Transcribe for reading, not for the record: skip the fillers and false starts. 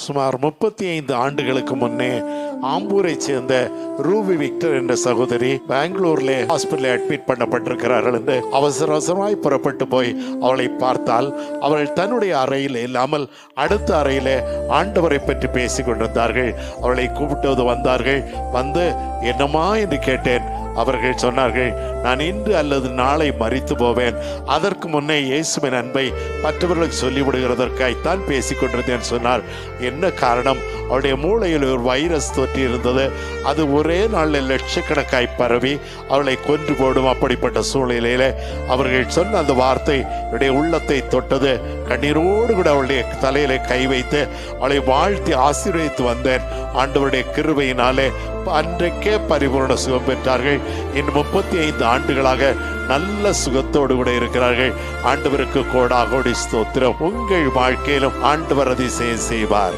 சுமார் 35 ஆண்டுகளுக்கு முன்னே ஆம்பூரை சேர்ந்த ரூபி விக்டர் என்ற சகோதரி பெங்களூர்ல ஹாஸ்பிட்டலில் அட்மிட் பண்ணப்பட்டிருக்கிறார்கள் என்று அவசரமாய் புறப்பட்டு போய் அவளை பார்த்தால் அவள் தன்னுடைய அறையில் இல்லாமல் அடுத்த அறையில ஆண்டவரை பற்றி பேசிக் கொண்டிருந்தார்கள். அவளை கூப்பிட்டு வந்தார்கள். வந்து என்னம்மா என்று கேட்டேன். அவர்கள் சொன்னார்கள், நான் இன்று அல்லது நாளை மரித்து போவேன், அதற்கு முன்னே இயேசுவின் அன்பை மற்றவர்களுக்கு சொல்லிவிடுகிறதற்காய்த்தான் பேசிக் கொண்டிருந்தேன் சொன்னார். என்ன காரணம்? அவருடைய மூளையில் ஒரு வைரஸ் தொற்றி இருந்தது. அது ஒரே நாளில் லட்சக்கணக்காய் பரவி அவளை கொன்று போடும். அப்படிப்பட்ட சூழ்நிலையில அவர்கள் சொன்ன அந்த வார்த்தை என்னுடைய உள்ளத்தை தொட்டது. கண்ணீரோடு கூட அவளுடைய தலையில கை வைத்து அவளை வாழ்த்தி ஆசீர்வதித்து வந்தேன். ஆண்டவருடைய கிருபையினாலே அன்றைக்கே பரிபூர்ண சுகம் பெற்றார்கள். இன்னும் 35 ஆண்டுகளாக நல்ல சுகத்தோடு கூட இருக்கிறார்கள். ஆண்டவருக்கு கோடாகோடி ஸ்தோத்திரம். உங்கள் வாழ்க்கையிலும் ஆண்டவர் அதிசயம் செய்வார்.